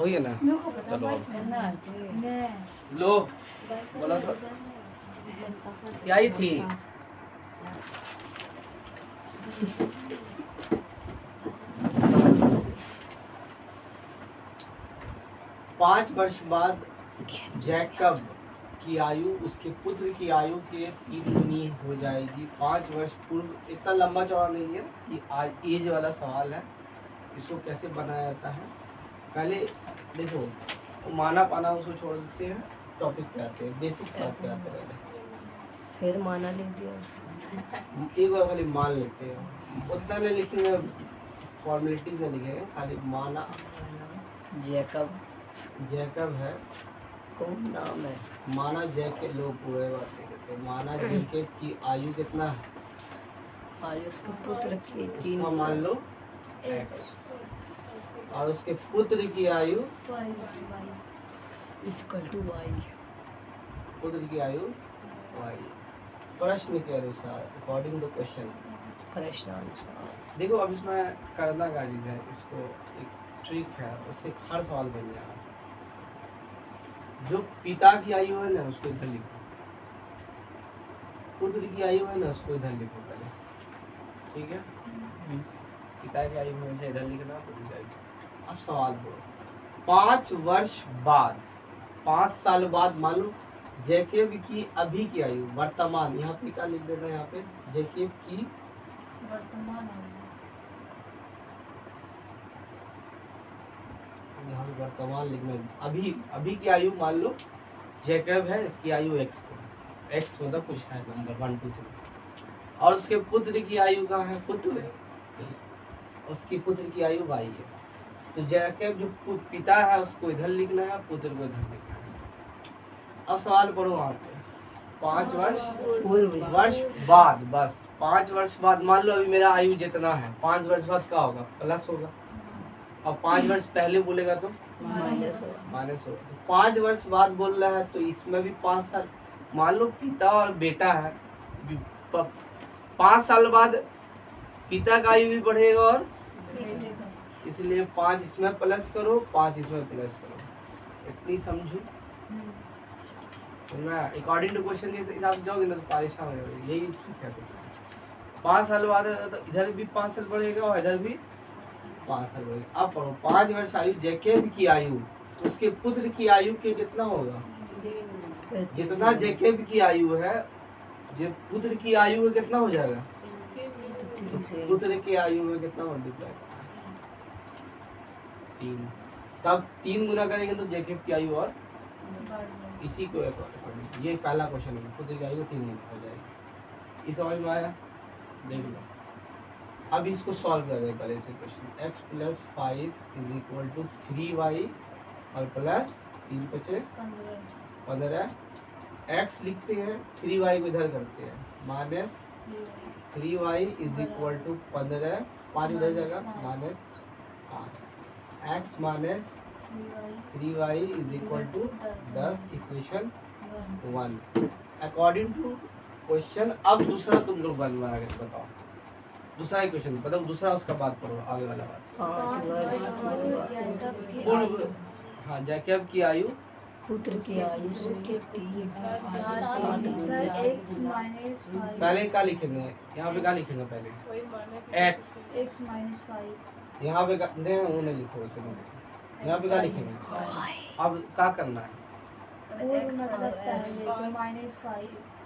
हो गया ना? चलो अब लो बोला तो क्या ही थी। पाँच वर्ष बाद जैकब की आयु उसके पुत्र की आयु के 3 गुनी हो जाएगी। 5 वर्ष पूर्व। इतना लंबा चौड़ा नहीं है, ये आज एज वाला सवाल है। इसको कैसे बनाया जाता है पहले देखो, माना पाना उसको छोड़ देते हैं, टॉपिक पे आते हैं, बेसिक बात पे आते हैं। पहले फिर माना लिख दिया, एक बार खाली मान लेते हैं, उतना नहीं लिखेंगे, फॉर्मेलिटीज में लिखेंगे, खाली माना। जैकब है, कौन नाम है? माना जैकब, लोग पूरे बातें कहते हैं। माना जैकब की आयु कितना है? आयु उसके पुत्र की 3 उसका मान लो x, और उसके पुत्र की आयु इक्वल टू y। पुत्र की आयु y। प्रश्न के अनुसार, अकॉर्डिंग टू क्वेश्चन। प्रश्नानुसार देखो अब इसमें करना का चीज है, इसको एक ट्रिक है, उससे हर सवाल बन जाएगा। जो पिता की आयु है ना उसको इधर लिखो, पुत्र की आयु है ना उसको इधर लिखो पहले, ठीक है? पिता की आयु में से इधर लिखना, पुत्र की आयु। अब सवाल बोलो, 5 वर्ष बाद, 5 साल बाद, मान लो जैकब की अभी की आयु वर्तमान, यहाँ पे क्या लिख देना, यहाँ पे जैकब की वर्तमान यहाँ पे वर्तमान लिखना, अभी की आयु मान लो जैकब है, इसकी आयु x है, x मतलब कुछ है नंबर 1 2 3, और उसके पुत्र की आयु कहाँ है? पुत्र, उसकी पुत्र की आयु y है। तो जैकब जो पिता है उसको इधर लिखना है, पुत्र को इधर लिखना है। अब सवाल पढ़ो वहाँ पे, 5 वर्ष बाद, बस 5 वर्ष बाद, मान लो अभी मेरा आयु जितना है, 5 वर्ष बाद क्या होगा? प्लस होगा। अब 5 वर्ष पहले बोलेगा तो माइनस होगा। तो 5 वर्ष बाद बोल रहा है तो इसमें भी 5 साल, मान लो पिता और बेटा है, 5 साल बाद पिता का आयु भी बढ़ेगा, और इसलिए 5 इसमें प्लस करो, 5 इसमें प्लस करो, इतनी समझो। अकॉर्डिंग टू क्वेश्चन के हिसाब से जाओगे ना तो परेशान हो जाओगे, यही ठीक है। 5 साल बाद तो इधर भी 5 साल बढ़ेगा और इधर भी 5 साल बढ़ेगा। अब पढ़ो, 5 वर्ष आयु जैकब की आयु उसके पुत्र की आयु के कितना होगा? जितना जैकब की आयु है, जो पुत्र की आयु में कितना हो जाएगा? पुत्र की आयु में कितना मल्टीप्लाई करना है? 3। तब 3 गुना करेंगे तो जैकब की आयु, और इसी को ये पहला क्वेश्चन है, पुत्र की आयु 3 गुना हो जाएगी। इस समझ में आया? देख लो, अब इसको सॉल्व कर रहे हैं पहले से क्वेश्चन। x + 5 = 3y और प्लस 3 बचे 15। x लिखते हैं, 3y को इधर करते हैं, माइनस 3y = 15, 5 इधर जाएगा, -5। x minus 3y = 10, equation 1 according to question. अब दूसरा तुम लोग बना के बताओ, दूसरा क्वेश्चन बताओ, दूसरा उसका बात पढ़ो, आगे वाला बात। पूर्व, हाँ, जैकब की आयु पुत्र की आयु से 3 पहले क्या लिखेंगे? यहाँ पे क्या लिखेंगे पहले? x यहाँ पे नहीं, वो नहीं लिखो, उसे नहीं लिखो। यहाँ पे क्या लिखेंगे? अब क्या करना है?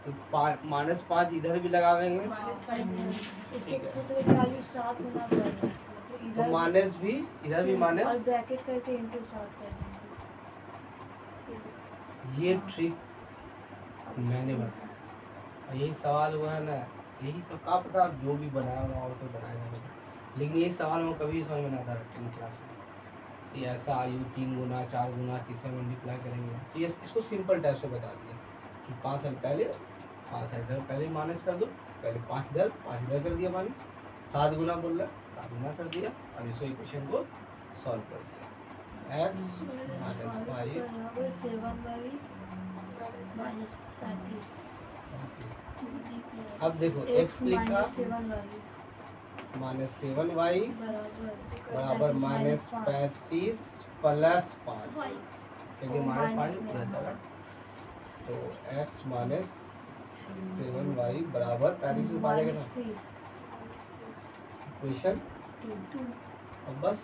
तो -5 इधर भी लगावेंगे, ठीक है। तो माइनस भी इधर भी माइनस, और ब्रैकेट करके इनटू 7 कर देंगे। ये ट्रिक मैंने बताया, यही सवाल हुआ है ना, यही सब का पता, आप जो भी बनाया होगा और तो बनाया जाएगा, लेकिन ये सवाल में कभी समझ में नहीं आता 10वीं क्लास में कि ऐसा आयु 3 गुना 4 गुना किससे मल्टीप्लाई करेंगे। तो ये इसको सिंपल टाइप से बता दिया कि 5 साल पहले 5 साल इधर पहले माइनस कर दो, पहले 5 इधर कर दिया माइनस, 7 गुना बोल रहा है 7 गुना कर दिया, अब इसको इक्वेशन को सॉल्व कर दिया। x - 5 अब देखो x लिखा -7y बराबर -35 प्लस 5 क्योंकि -5 इधर जाएगा, तो x माइनस 7y बराबर 35 में पा जाएगा ना इक्वेशन। अब बस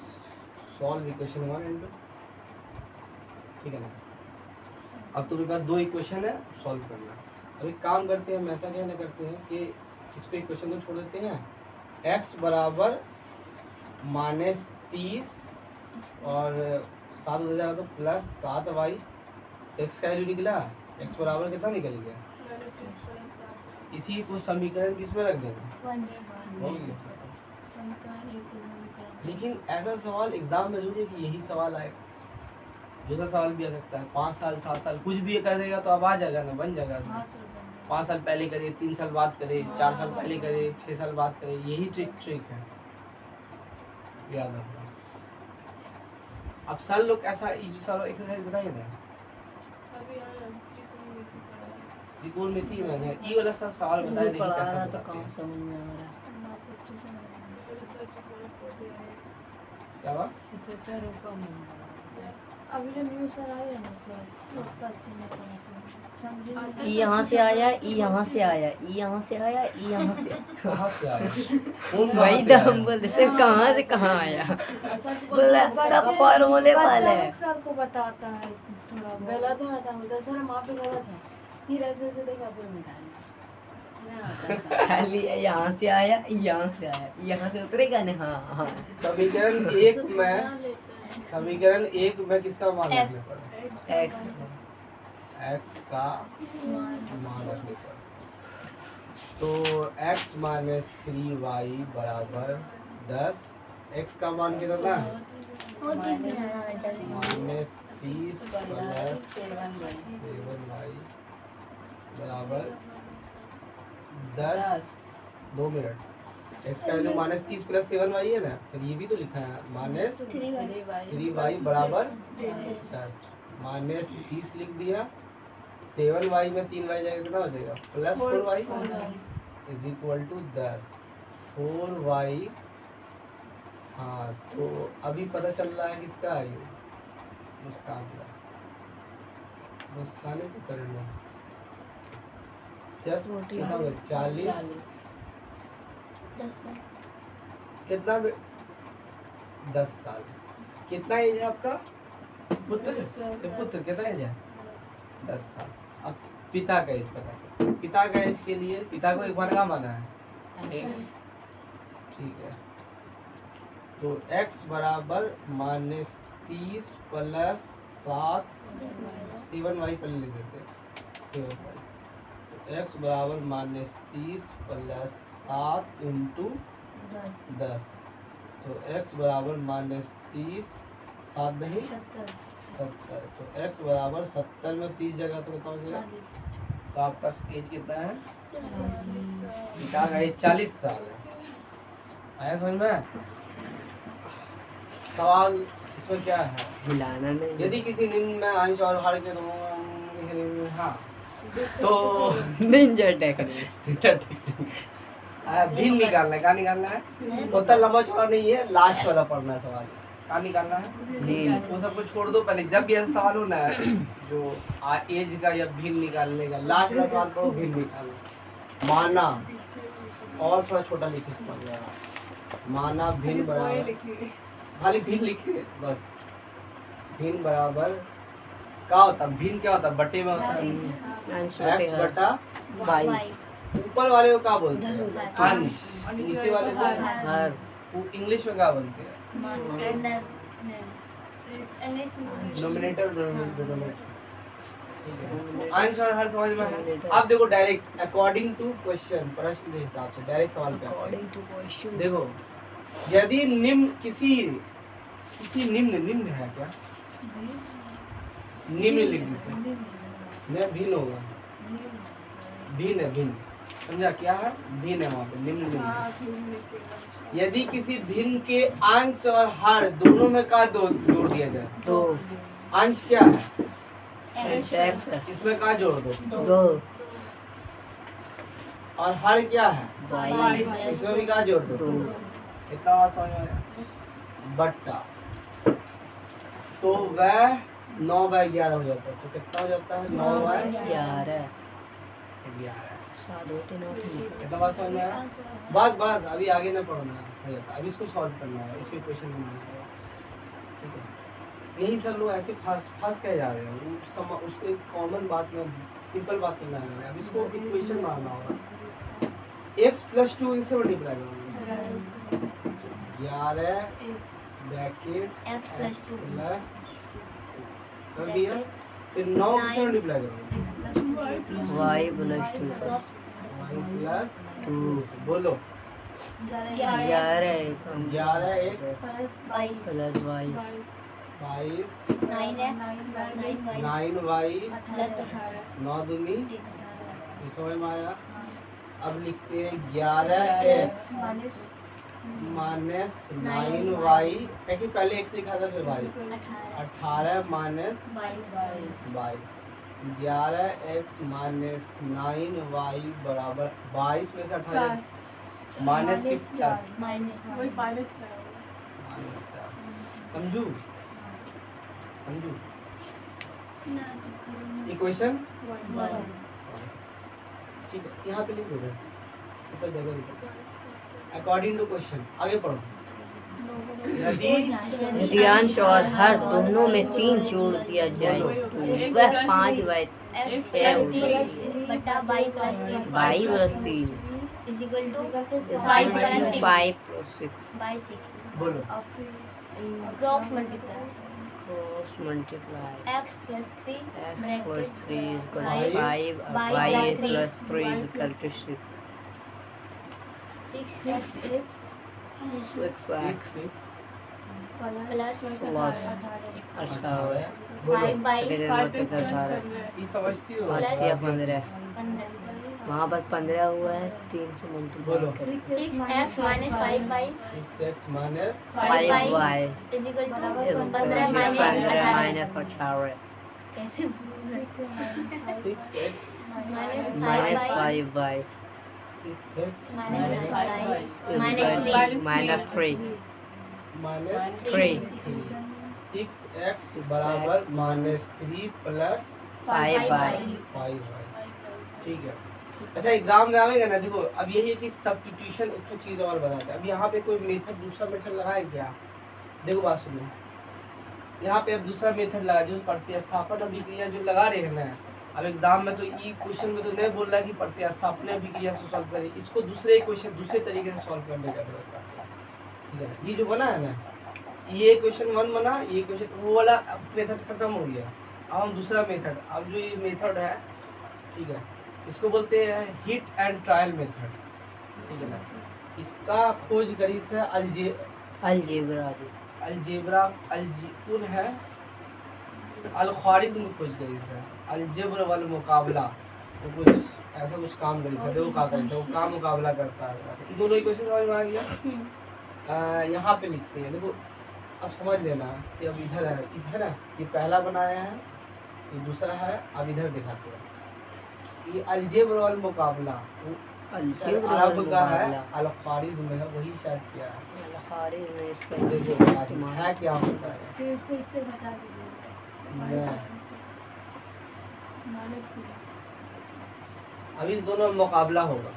सॉल्व इक्वेशन 1 एंड 2, ठीक है ना। अब तुम्हारे पास दो इक्वेशन है, सॉल्व करना। अब एक काम करते हैं, हम ऐसा कहना करते हैं कि इस पे इक्वेशन को छोड़ देते हैं, x बराबर -30 और 7 हो जाएगा तो प्लस 7y, x का वैल्यू निकला, x बराबर कितना निकल गया, इसी को समीकरण किस में रख देना, हो गया। लेकिन ऐसा सवाल एग्जाम में जरूरी है कि यही सवाल आए, दूसरा सवाल भी आ सकता है, 5 साल 7 साल कुछ भी कर देगा तो अब आ जाएगा ना, बन जाएगा। 5 साल पहले करे, 3 साल बाद करे, 4 साल पहले करे, 6 साल बाद करे, यही ट्रिक है, याद रखना। अब सर लोग ऐसा एक्सरसाइज बताइए ना, त्रिकोणमिति मैंने ये वाला सब सवाल बताया, देखिए पढ़ा कैसा रहा तो बताते कहाँ हैं। समझ में आ रहा है। क्या हुआ? अभी जो न्यू सर आए हैं ना सर, उसका अच्छे नहीं पढ़ाते हैं, समझे नहीं। ई यहाँ से आया, ई यहाँ से आया, ई यहाँ से आया, ई यहाँ से आया। कहाँ से आया? कौन वही कहाँ से तो आया? हम बोलते सर कहाँ से कहाँ आया। ऐसा बोला सब फॉर्मूले बच्चा वाले हैं। लोग सर को बताता है थोड़ा बहुत। गलत होता है सर, वहाँ पे गलत है, फिर ऐसे देखा फिर मिटाएंगे। खाली यहाँ से आया, यहाँ से आया, यहाँ से उतरेगा ना। हाँ हाँ समीकरण एक में किसका मान रखने पर, x का मान रखने पर, तो x माइनस 3y बराबर 10, x का मान कितना था, -30 प्लस 7y बराबर 10। 2 मिनट, x का वैल्यू -30 प्लस 7y है ना, फिर ये भी तो लिखा है -3y बराबर 10, -30 लिख दिया, 7y में 3y जाएगा कितना हो जाएगा, plus 4y is equal to 10, 4y। हाँ तो अभी पता चल रहा है किसका है ये, मुस्कान का, मुस्कान को करना 10 कितना हो गया, 40 कितना 10 साल। कितना एज है आपका पुत्र, कितना एज है, 10 साल। अब पिता का एज पता करें, पिता का एज के लिए पिता को एक बार का माना है x, ठीक है। तो x बराबर -30 प्लस 7y पहले लिख देते हैं, 7y, तो x बराबर -30 प्लस 7 इंटू 10, तो x बराबर -30, 7 नहीं 70, तो x बराबर 70 में 30 जगह तो कितना हो जाएगा, तो आपका एज कितना है, पिता का एज 40 साल है। आया समझ में? सवाल इसमें क्या है, हिलाना नहीं। यदि किसी निम्न में अंश और हर के दोनों, हाँ तो निंजा टेक्निक। भिन्न निकालना है, क्या निकालना है, उतना लंबा चौड़ा नहीं है, लास्ट वाला पढ़ना है सवाल, क्या निकालना है, भिन्न। वो सब कुछ छोड़ दो, पहले जब भी ऐसा सवाल हो ना जो एज का या भिन्न निकालने का, लास्ट का सवाल पढ़ो, भिन्न निकालना। माना, और थोड़ा छोटा लिखे तो पड़ जाएगा, माना भिन्न बराबर, खाली भिन्न लिखे बस, भिन्न बराबर क्या होता है, भिन्न क्या होता है, बटे में होता है x बटा बाई ऊपर वाले को क्या बोलते हैं, अंश, नीचे वाले को हर इंग्लिश में क्या बोलते हैं, डिनोमिनेटर डिनोमिनेटर, ठीक है। अंश और हर समझ में है। अब देखो डायरेक्ट अकॉर्डिंग टू क्वेश्चन, प्रश्न के हिसाब से डायरेक्ट सवाल पे आते हैं। According to question. देखो यदि निम्न किसी निम्न है क्या, निम्न लिख दीजिए, न भिन्न होगा, भिन्न है, भिन्न, समझा क्या है, भिन्न है वहाँ पे, निम्न निम्न। यदि किसी भिन्न के अंश और हर दोनों में का जोड़ दिया जाए, दो अंश क्या है, x इसमें का जोड़ दो, दो और हर क्या है, बाई इसमें भी का जोड़ दो, दो। इतना बात समझ में आया, बट्टा तो वह 9/11 हो जाता है। तो कितना हो जाता है? 9/11। 11 7 8 9 कितना बात समझ में आया? बस अभी आगे ना पढ़ना हो जाता। अब इसको सॉल्व करना है, इसके क्वेश्चन बनाना है, ठीक है। यही सब लोग ऐसे फंस कह जा रहे हैं, उसको एक कॉमन बात में, सिंपल बात में लाना है। अब इसको इक्वेशन मारना होगा। x + 2 इसे मल्टीप्लाई करोगे 11 ब्रैकेट x + 2 प्लस कर दिया, फिर 9 किसे मल्टीप्लाई करोगे? y + 2 y प्लस 2 बोलो 11 11x plus y 22 9x 9y + 18 9 दूनी, ये समझ में आया? अब लिखते हैं 11x माइनस 9y, क्योंकि पहले x लिखा था फिर y, 18 minus 22, 11x minus 9y बराबर 22 में से 18 माइनस की 50 माइनस 4। समझू इक्वेशन, ठीक है। यहाँ पे लिख दो ऊपर जगह अकॉर्डिंग टू क्वेश्चन। आगे पढ़ो। यदि अंश और हर दोनों में 3 जोड़ दिया जाए तो वह 5/3 बटा y + 3 y + 3 5 + 6 5 + 6 by 6 बोलो cross multiply cross multiply x + 3 x bracket + 3 = 5 y y plus + 3 = 6 6x 6x 6 plus plus 18 5 by second number पे 18 ये समझती हो? पाँच दिया 15 15 वहाँ पर 15 हुआ है 3 से बोलो। Multiply 6x minus 5 by 6x minus 5y is equal to 15 15 minus 18 कैसे 6x minus 5y 6x minus 5 is minus equal 3 to minus 3 minus 3 6x बराबर -3 प्लस 5y 5y, ठीक है। अच्छा एग्जाम में आएगा ना, देखो अब यही है कि सब्स्टिट्यूशन एक तो चीज़ और बताते हैं। अब यहाँ पे कोई मेथड, दूसरा मेथड लगाए क्या? देखो बात सुनो, यहाँ पे अब दूसरा मेथड लगा जो प्रतिस्थापन अभिक्रिया जो लगा रहे हैं ना। अब एग्जाम में तो ई क्वेश्चन में तो नहीं बोल रहा कि प्रतिस्थापन अभिक्रिया से सॉल्व करें, इसको दूसरे क्वेश्चन दूसरे तरीके से सॉल्व करने का जरूरत है, ठीक है। ये जो बना है ना, ये क्वेश्चन 1 बना, ये क्वेश्चन वो वाला मेथड खत्म हो गया। अब हम दूसरा मेथड, अब जो ये मेथड है, ठीक है, इसको बोलते हैं हिट एंड ट्रायल मेथड, ठीक है ना। इसका खोज गरीस है अलजेब्रा अलजीपुर है अल-ख्वारिज़्म खोज गरीस है अलजेब्र वाल मुकाबला, तो कुछ ऐसा कुछ काम गरीस है। देखो क्या करता है, वो काम मुकाबला करता है। ये दोनों इक्वेशन समझ में आ गया। यहाँ पे लिखते हैं, देखो अब समझ लेना कि अब इधर है, इस है ना, ये पहला बनाया है, ये दूसरा है। अब इधर दिखाते हैं, ये अलजेब्र वाल मुकाबला अरब का है, अल-ख्वारिज़्म है, वही शायद किया है। देखो है क्या होता है, फिर इसको इससे घटा दीजिए अब इस दोनों में मुकाबला होगा।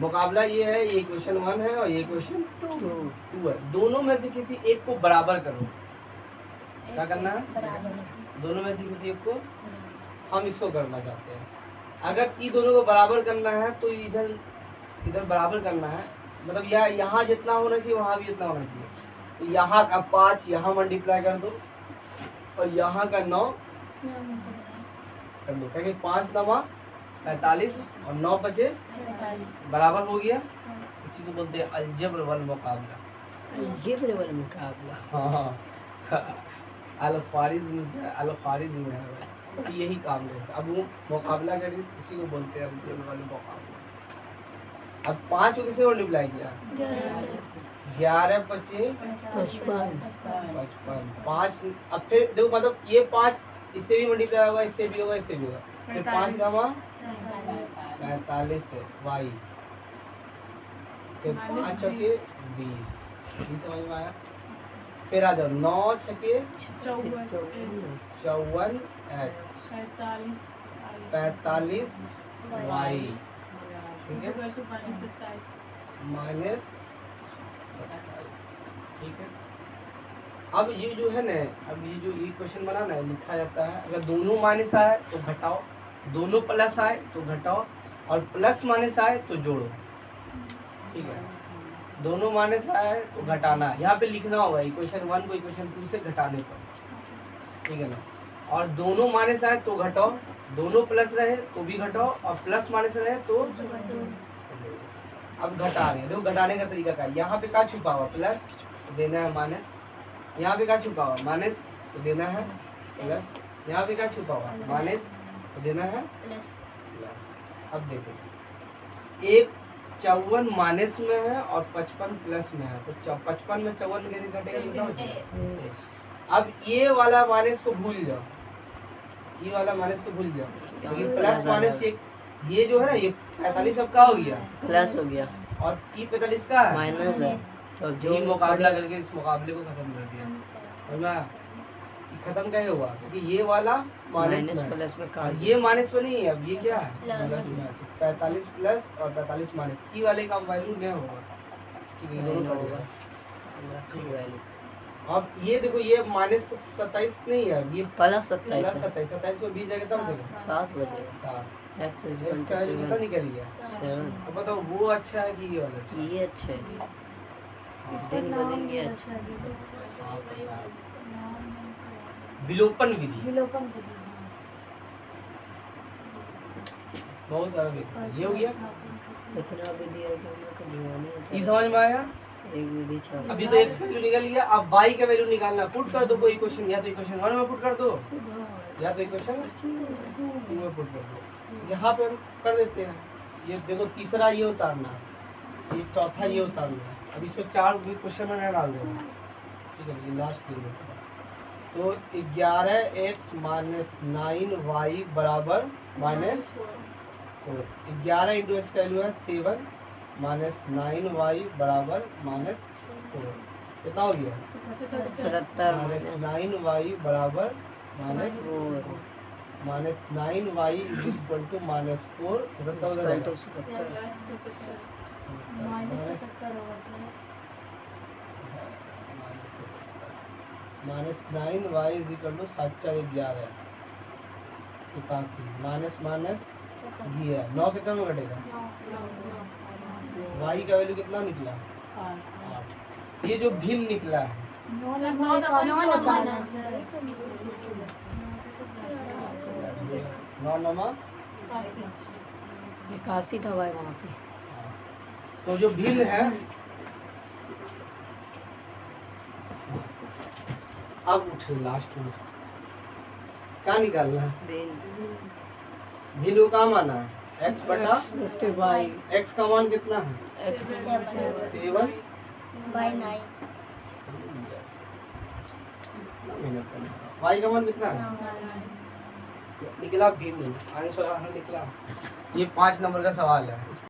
मुकाबला ये है, ये क्वेश्चन 1 है और ये क्वेश्चन 2 है। दोनों में से किसी एक को बराबर करो। क्या करना है? दोनों में से किसी एक को हम इसको करना चाहते हैं। अगर ये दोनों को बराबर करना है तो इधर बराबर करना है, मतलब यहाँ जितना होना चाहिए वहाँ भी इतना होना चाहिए। तो यहाँ का 5 यहाँ मल्टीप्लाई कर दो और यहाँ का 9 कर दो, क्योंकि 5 9 45 और 9 बचे बराबर हो गया। इसी को बोलते हैं अलजेब्र वल मुकाबला। हाँ अल-ख्वारिज़्म से अल-ख्वारिज़्म है भाई, यही काम है। अब वो मुकाबला करें, इसी को बोलते हैं अलजेब्र वल मुकाबला। अब 5 को किसे मल्टीप्लाई किया? 11 बचे 55 5। अब फिर देखो मतलब ये 5 इससे भी मल्टीप्लाई होगा, इससे भी होगा, इससे भी होगा। फिर 5 का 45 है वाई, फिर 5 चौके 20। समझ में आया? फिर आ जाओ 9 छके 54 54 x 45 45 y ठीक है माइनस 27। ठीक है, अब ये जो है ना, अब ये जो इक्वेशन बनाना है लिखा जाता है, अगर दोनों माइनस आए तो घटाओ, दोनों प्लस आए तो घटाओ, और प्लस माइनस आए तो जोड़ो। ठीक है, दोनों माइनस आए तो घटाना, यहाँ पे लिखना होगा इक्वेशन 1 को इक्वेशन 2 से घटाने पर। ठीक है ना, और दोनों माइनस आए तो घटाओ, दोनों प्लस रहे तो भी घटाओ, और प्लस माइनस रहे तो अब घटा रहे हैं। देखो घटाने का तरीका क्या है, यहाँ पे क्या छुपा हुआ प्लस तो देना है माइनस, यहाँ पे क्या छुपा हुआ माइनस तो देना है प्लस, यहाँ पे क्या छुपा हुआ माइनस तो देना है प्लस। अब देखो 54 माइनस में है और 55 प्लस में है, तो 55 में 54 के घटेगा कितना बचेगा। अब ये वाला माइनस को भूल जाओ, ये वाला माइनस को भूल जाओ, लेकिन प्लस माइनस ये जो है ना ये 45 अब का हो गया प्लस हो गया, और ये 45 का है माइनस है, तो जो जो मुकाबला करके इस मुकाबले को खत्म कर दिया। समझा, ये खत्म कैसे हुआ, क्योंकि ये वाला माइनस माइनस में है, प्लस में और काट ये माइनस में नहीं है, अब ये क्या है प्लस। 45 प्लस और 45 माइनस, ई वाले का वैल्यू नहीं होगा। ठीक है, ये दोनों कट गया। ठीक है, अब ये देखो ये माइनस 27 नहीं है, ये प्लस प्लस 27 27, 27 में 20 जगह सब जगह 7 बजेगा, 7, x is equal इसका to वैल्यू कितना 7, निकल गया। 7, अब बताओ वो अच्छा है कि ये वाला अच्छा है? ये अच्छे है, इस दिन बनेंगे अच्छे। हाँ, पता है। विलोपन विधि विलोपन विधि। बहुत सारा विधि है। ये हो गया, इतना विधि है कि हम लोग को दीवाने होते ये हैं। समझ में आया। एक विधि छोड़ अभी तो x का वैल्यू निकल गया, अब y का वैल्यू निकालना, पुट कर दो कोई क्वेश्चन, या तो इक्वेशन 1 में पुट कर दो या तो इक्वेशन 2 में पुट कर दो। यहाँ पे हम कर देते हैं, ये देखो तीसरा ये उतारना है, ये चौथा ये उतारना है, अब इसमें 4 क्वेश्चन में डाल देना। ठीक है, ये लास्ट के लिए तो 11x माइनस 9y बराबर माइनस 4। 11 इंटू एक्स का वैल्यू है 7 माइनस 9y बराबर माइनस 4, कितना हो गया 77 माइनस 9y बराबर minus 4 minus 9y is equal to minus 4, 77 हो जाएगा। माइनस 77 होगा sir. Minus 9y is equal to 7 4 11 81, minus minus दिया 9 कितना में घटेगा, y का वैल्यू कितना निकला 8। ये जो भिन्न निकला है 9 नमा 81 था भाई वहाँ पे। तो जो भिन्न है, अब उठे लास्ट में क्या निकालना है, भिन्न को कहाँ माना है x बटा वाई x का मान कितना है x 7 बाय 9 मेहनत करना। y का मान कितना है निकला भिन्न, आंसर निकला। ये 5 नंबर का सवाल है।